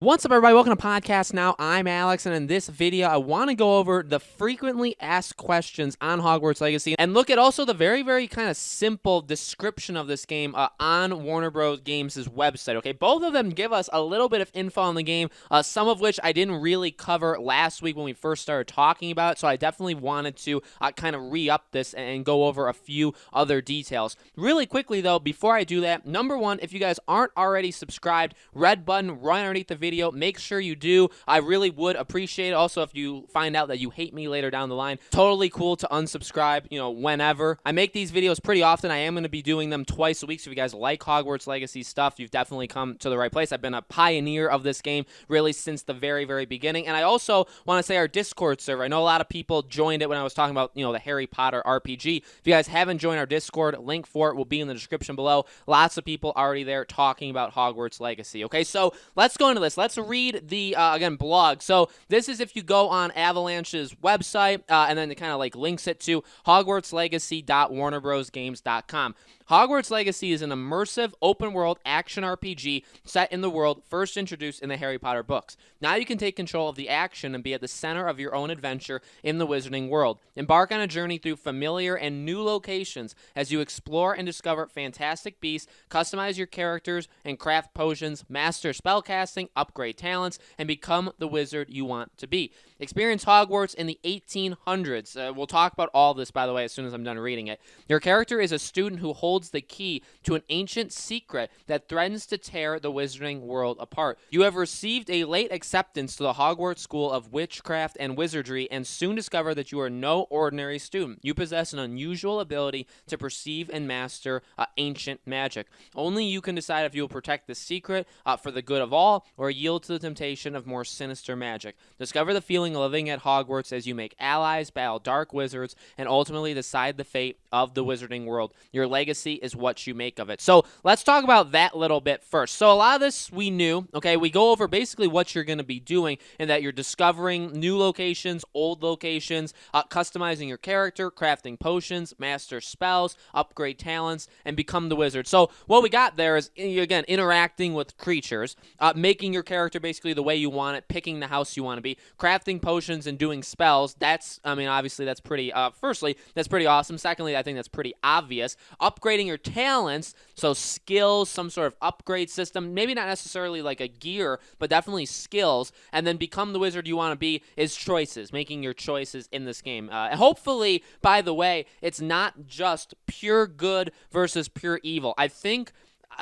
What's up, everybody? Welcome to Podcast Now. I'm Alex, and in this video, I want to go over the frequently asked questions on Hogwarts Legacy and look at also the very kind of simple description of this game on Warner Bros. Games' website. Okay, both of them give us a little bit of info on the game, some of which I didn't really cover last week when we first started talking about it, so I definitely wanted to kind of re-up this and go over a few other details. Really quickly, though, before I do that, number one, if you guys aren't already subscribed, red button right underneath the video. Make sure you do. I really would appreciate it. Also, if you find out that you hate me later down the line, totally cool to unsubscribe, whenever. I make these videos pretty often. I am going to be doing them twice a week, so if you guys like Hogwarts Legacy stuff, you've definitely come to the right place. I've been a pioneer of this game really since the very beginning, and I also want to say our Discord server. I know a lot of people joined it when I was talking about, the Harry Potter RPG. If you guys haven't joined our Discord, link for it will be in the description below. Lots of people already there talking about Hogwarts Legacy. Okay, so let's go into this. Let's read the, again, blog. So this is if you go on Avalanche's website, and then it kind of like links it to hogwartslegacy.warnerbrosgames.com. Hogwarts Legacy is an immersive, open-world action RPG set in the world first introduced in the Harry Potter books. Now you can take control of the action and be at the center of your own adventure in the Wizarding world. Embark on a journey through familiar and new locations as you explore and discover fantastic beasts, customize your characters, and craft potions, master spellcasting, upgrade talents, and become the wizard you want to be. Experience Hogwarts in the 1800s. We'll talk about all this, by the way, as soon as I'm done reading it. Your character is a student who holds the key to an ancient secret that threatens to tear the Wizarding world apart. You have received a late acceptance to the Hogwarts School of Witchcraft and Wizardry and soon discover that you are no ordinary student. You possess an unusual ability to perceive and master ancient magic. Only you can decide if you will protect the secret for the good of all or yield to the temptation of more sinister magic. Discover the feeling of living at Hogwarts as you make allies, battle dark wizards, and ultimately decide the fate of the Wizarding world. Your legacy is what you make of it. So let's talk about that little bit first. So a lot of this we knew, okay? We go over basically what you're going to be doing and that you're discovering new locations, old locations, customizing your character, crafting potions, master spells, upgrade talents, and become the wizard. So what we got there is, again, interacting with creatures, making your character basically the way you want it, picking the house you want to be, crafting potions and doing spells. That's, obviously that's pretty, firstly, that's pretty awesome. Secondly, I think that's pretty obvious. Upgrading your talents, so skills, some sort of upgrade system, maybe not necessarily like a gear, but definitely skills, and then become the wizard you want to be is choices, making your choices in this game. Hopefully, by the way, it's not just pure good versus pure evil. I think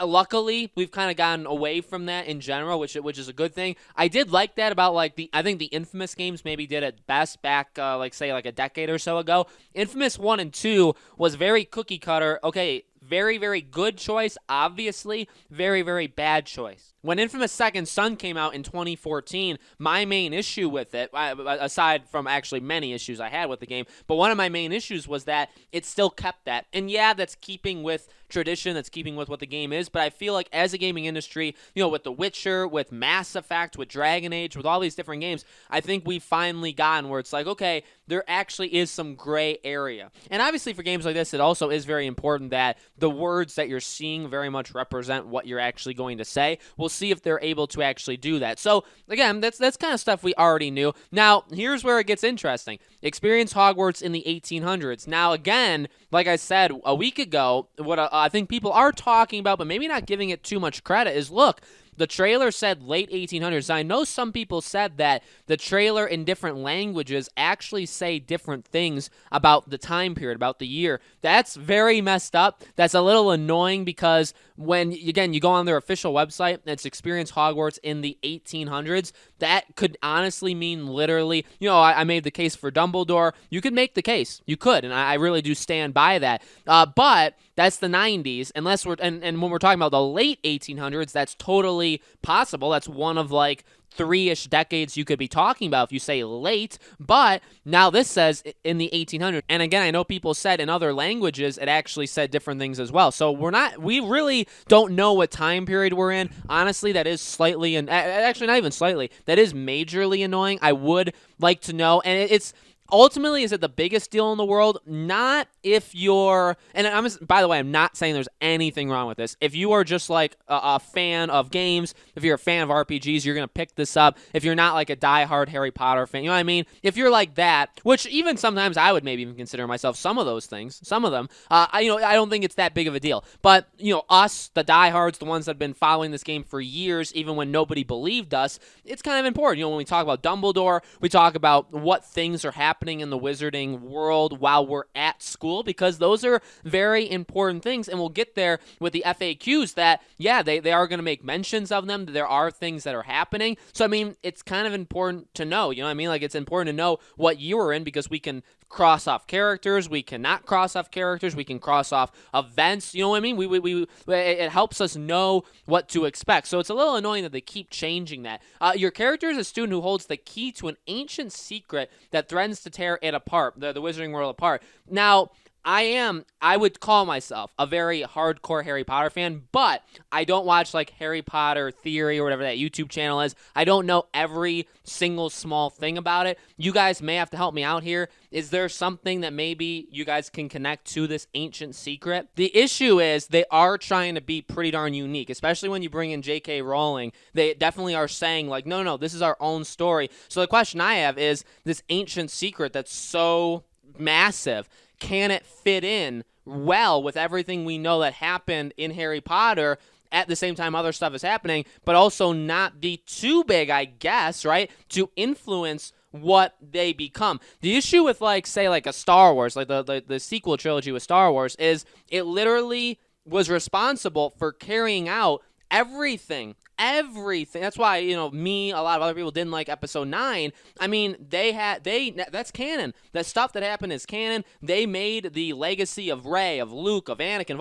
luckily, we've kind of gotten away from that in general, which is a good thing. I did like that about I think the Infamous games maybe did it best back, say a decade or so ago. Infamous 1 and 2 was very cookie cutter. Okay, very good choice, obviously. Very bad choice. When Infamous Second Son came out in 2014, my main issue with it, aside from actually many issues I had with the game, but one of my main issues was that it still kept that. And yeah, that's keeping with tradition, that's keeping with what the game is, but I feel like as a gaming industry, with The Witcher, with Mass Effect, with Dragon Age, with all these different games, I think we've finally gotten where it's like, okay, there actually is some gray area. And obviously for games like this, it also is very important that the words that you're seeing very much represent what you're actually going to say. We'll see if they're able to actually do that. So again, that's kind of stuff we already knew. Now, here's where it gets interesting. Experience Hogwarts in the 1800s. Now, again, like I said a week ago, what I think people are talking about, but maybe not giving it too much credit, is look, the trailer said late 1800s. I know some people said that the trailer in different languages actually say different things about the time period, about the year. That's very messed up. That's a little annoying because when, again, you go on their official website, it's Experience Hogwarts in the 1800s. That could honestly mean literally, I made the case for Dumbledore. You could make the case. You could, and I really do stand by that. But that's the 90s, unless and when we're talking about the late 1800s, that's totally possible. That's one of 3-ish decades you could be talking about if you say late, but now this says in the 1800s. And again, I know people said in other languages it actually said different things as well. So we really don't know what time period we're in. Honestly, that is slightly, and actually not even slightly, that is majorly annoying. I would like to know, and it's ultimately, is it the biggest deal in the world? Not if you're, and by the way, I'm not saying there's anything wrong with this. If you are just like a fan of games, if you're a fan of RPGs, you're going to pick this up. If you're not like a diehard Harry Potter fan, you know what I mean? If you're like that, which even sometimes I would maybe even consider myself some of those things, some of them, I don't think it's that big of a deal. But, us, the diehards, the ones that have been following this game for years, even when nobody believed us, it's kind of important. When we talk about Dumbledore, we talk about what things are happening in the wizarding world while we're at school, because those are very important things, and we'll get there with the FAQs that, yeah, they are going to make mentions of them. There are things that are happening. So, I mean, it's kind of important to know, you know what I mean? Like, it's important to know what you are in, because we can cross off characters, we cannot cross off characters, we can cross off events, you know what I mean? It helps us know what to expect. So it's a little annoying that they keep changing that. Your character is a student who holds the key to an ancient secret that threatens to tear it apart, the Wizarding World apart. Now, I would call myself a very hardcore Harry Potter fan, but I don't watch like Harry Potter Theory or whatever that YouTube channel is. I don't know every single small thing about it. You guys may have to help me out here. Is there something that maybe you guys can connect to this ancient secret? The issue is they are trying to be pretty darn unique, especially when you bring in J.K. Rowling. They definitely are saying like, no, this is our own story. So the question I have is, this ancient secret that's so massive, can it fit in well with everything we know that happened in Harry Potter at the same time other stuff is happening, but also not be too big, I guess, right, to influence what they become? The issue with, like, say, like a Star Wars, like the sequel trilogy with Star Wars, is it literally was responsible for carrying out everything. That's why, a lot of other people didn't like episode 9. I mean, that's canon. The stuff that happened is canon. They made the legacy of Rey, of Luke, of Anakin,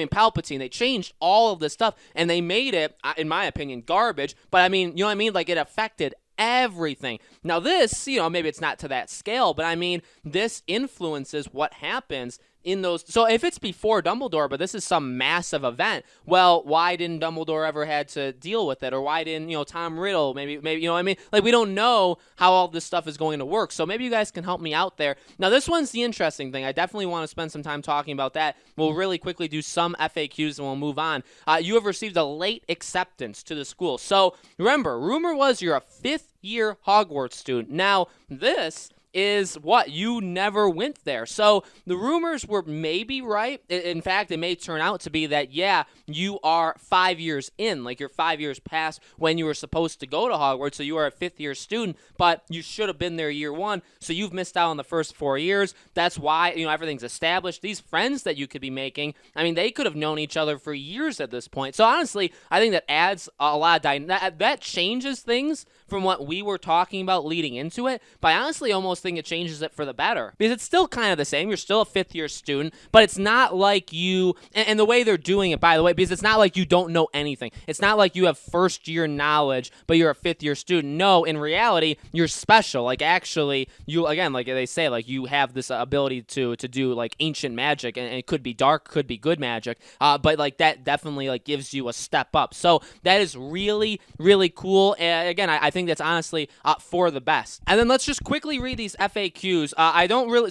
Palpatine. They changed all of this stuff, and they made it, in my opinion, garbage. But I mean, you know what I mean? Like, it affected everything. Now this, maybe it's not to that scale, but I mean, this influences what happens in those. So if it's before Dumbledore, but this is some massive event, well, why didn't Dumbledore ever had to deal with it? Or why didn't, Tom Riddle, maybe, you know what I mean? Like, we don't know how all this stuff is going to work. So maybe you guys can help me out there. Now, this one's the interesting thing. I definitely want to spend some time talking about that. We'll really quickly do some FAQs and we'll move on. You have received a late acceptance to the school. So remember, rumor was you're a 5th-year Hogwarts student. Now, this is what? You never went there. So the rumors were maybe right. In fact, it may turn out to be that, yeah, you are 5 years in, like you're 5 years past when you were supposed to go to Hogwarts, so you are a 5th-year student, but you should have been there year 1, so you've missed out on the first 4 years. That's why, everything's established. These friends that you could be making, I mean, they could have known each other for years at this point. So honestly, I think that adds a lot of that changes things from what we were talking about leading into it, but I honestly almost think it changes it for the better, because it's still kind of the same. You're still a 5th-year student, but it's not like you, and the way they're doing it, by the way, because it's not like you don't know anything. It's not like you have first-year knowledge, but you're a 5th-year student. No, in reality, you're special. Like, actually, you, again, like they say, like, you have this ability to do, like, ancient magic, and it could be dark, could be good magic, but, like, that definitely, like, gives you a step up. So that is really, really cool. Again, I think that's honestly for the best. And then let's just quickly read these FAQs.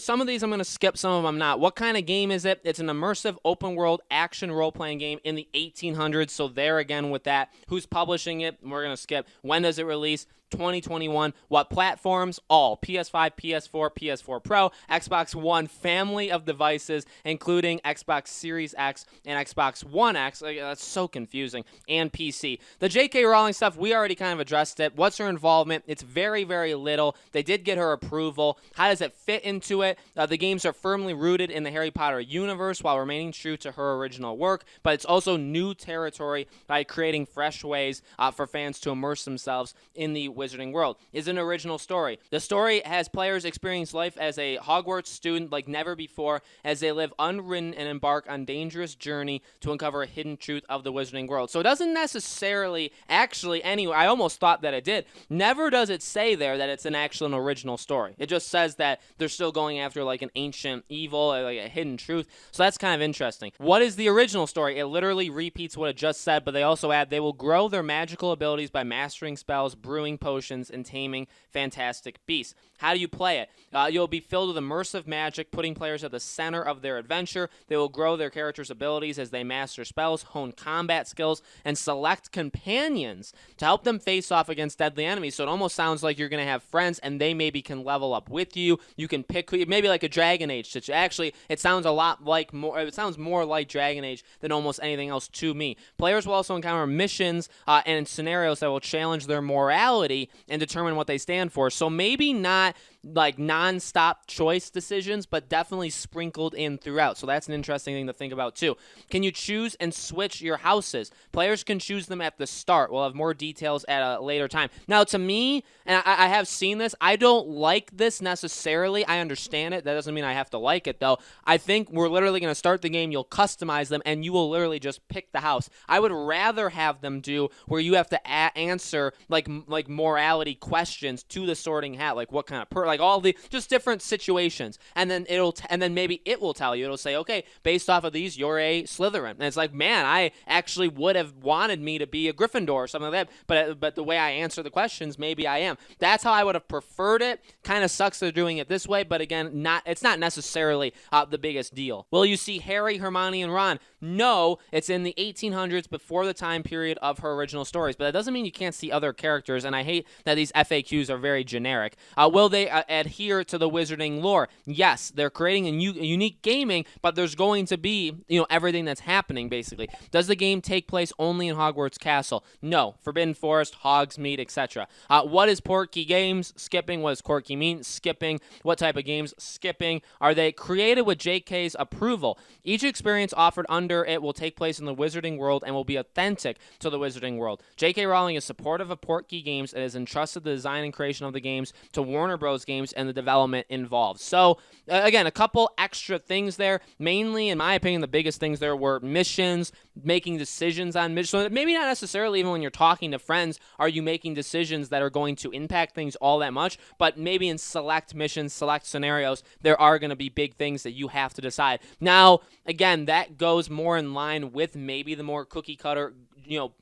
Some of these I'm going to skip, some of them I'm not. What kind of game is it? It's an immersive open world action role-playing game in the 1800s. So there again with that. Who's publishing it? We're going to skip. When does it release? 2021. What platforms? All. PS5, PS4, PS4 Pro, Xbox One family of devices, including Xbox Series X and Xbox One X. That's so confusing. And PC. The J.K. Rowling stuff, we already kind of addressed it. What's her involvement? It's very, very little. They did get her approval. How does it fit into it? The games are firmly rooted in the Harry Potter universe while remaining true to her original work, but it's also new territory by creating fresh ways for fans to immerse themselves in the Wizarding World. Is an original story. The story has players experience life as a Hogwarts student like never before, as they live unwritten and embark on dangerous journey to uncover a hidden truth of the Wizarding World. So it doesn't necessarily, actually, anyway, I almost thought that it did. Never does it say there that it's an original story. It just says that they're still going after like an ancient evil, like a hidden truth. So that's kind of interesting. What is the original story? It literally repeats what it just said, but they also add they will grow their magical abilities by mastering spells, brewing potions, and taming fantastic beasts. How do you play it? You'll be filled with immersive magic, putting players at the center of their adventure. They will grow their characters' abilities as they master spells, hone combat skills, and select companions to help them face off against deadly enemies. So it almost sounds like you're going to have friends, and they maybe can level up with you. You can pick maybe like a Dragon Age situation. Actually, it sounds a lot like it sounds more like Dragon Age than almost anything else to me. Players will also encounter missions and scenarios that will challenge their morality and determine what they stand for. So maybe not like non-stop choice decisions, but definitely sprinkled in throughout. So that's an interesting thing to think about too. Can you choose and switch your houses? Players can choose them at the start. We'll have more details at a later time. Now, to me, and I have seen this, I don't like this necessarily. I understand it. That doesn't mean I have to like it, though. I think we're literally going to start the game, you'll customize them, and you will literally just pick the house. I would rather have them do where you have to answer like morality questions to the sorting hat, like what kind of like all the just different situations, and then maybe it will tell you, it'll say, okay, based off of these, you're a Slytherin, and it's like, man, I actually would have wanted me to be a Gryffindor or something like that, but the way I answer the questions, maybe I am. That's how I would have preferred it. Kind of sucks they're doing it this way, but again, it's not necessarily the biggest deal. Will you see Harry, Hermione, and Ron? No, it's in the 1800s, before the time period of her original stories, but that doesn't mean you can't see other characters, and I hate that these FAQs are very generic. Will they adhere to the wizarding lore? Yes, they're creating a unique gaming, but there's going to be, everything that's happening, basically. Does the game take place only in Hogwarts Castle? No. Forbidden Forest, Hogsmeade, etc. What is Portkey Games? Skipping. What does Portkey mean? Skipping. What type of games? Skipping. Are they created with JK's approval? Each experience offered under it will take place in the wizarding world and will be authentic to the wizarding world. JK Rowling is supportive of Portkey Games and has entrusted the design and creation of the games to Warner Bros. Games and the development involved. So, again, a couple extra things there. Mainly, in my opinion, the biggest things there were missions, making decisions on missions. So maybe not necessarily even when you're talking to friends are you making decisions that are going to impact things all that much, but maybe in select missions, select scenarios, there are going to be big things that you have to decide. Now, again, that goes more in line with maybe the more cookie cutter,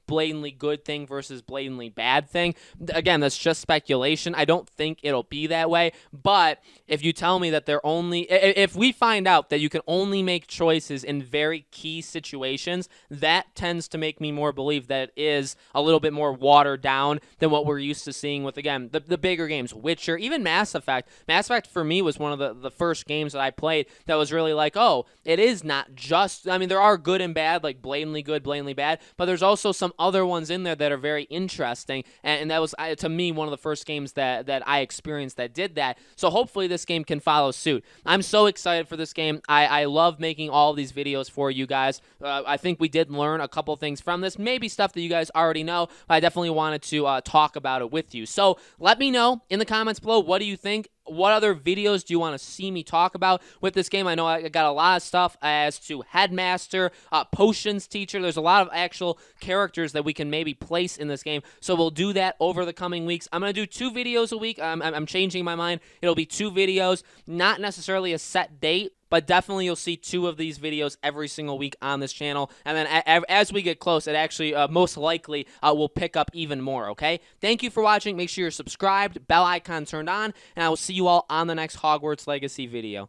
blatantly good thing versus blatantly bad thing. Again, that's just speculation. I don't think it'll be that way, but if you tell me that if we find out that you can only make choices in very key situations, that tends to make me more believe that it is a little bit more watered down than what we're used to seeing with, again, the bigger games, Witcher, even Mass Effect. Mass Effect for me was one of the first games that I played that was really like, oh, it is not just, there are good and bad, like blatantly good, blatantly bad, but there's also some other ones in there that are very interesting, and that was, to me, one of the first games that I experienced that did that. So hopefully this game can follow suit. I'm so excited for this game. I love making all these videos for you guys. I think we did learn a couple things from this, maybe stuff that you guys already know, but I definitely wanted to talk about it with you. So let me know in the comments below, what do you think? What other videos do you want to see me talk about with this game? I know I got a lot of stuff as to Headmaster, Potions Teacher. There's a lot of actual characters that we can maybe place in this game, so we'll do that over the coming weeks. I'm going to do 2 videos a week. I'm changing my mind. It'll be 2 videos, not necessarily a set date, but definitely you'll see 2 of these videos every single week on this channel. And then as we get close, it actually most likely will pick up even more, okay? Thank you for watching. Make sure you're subscribed, bell icon turned on, and I will see you all on the next Hogwarts Legacy video.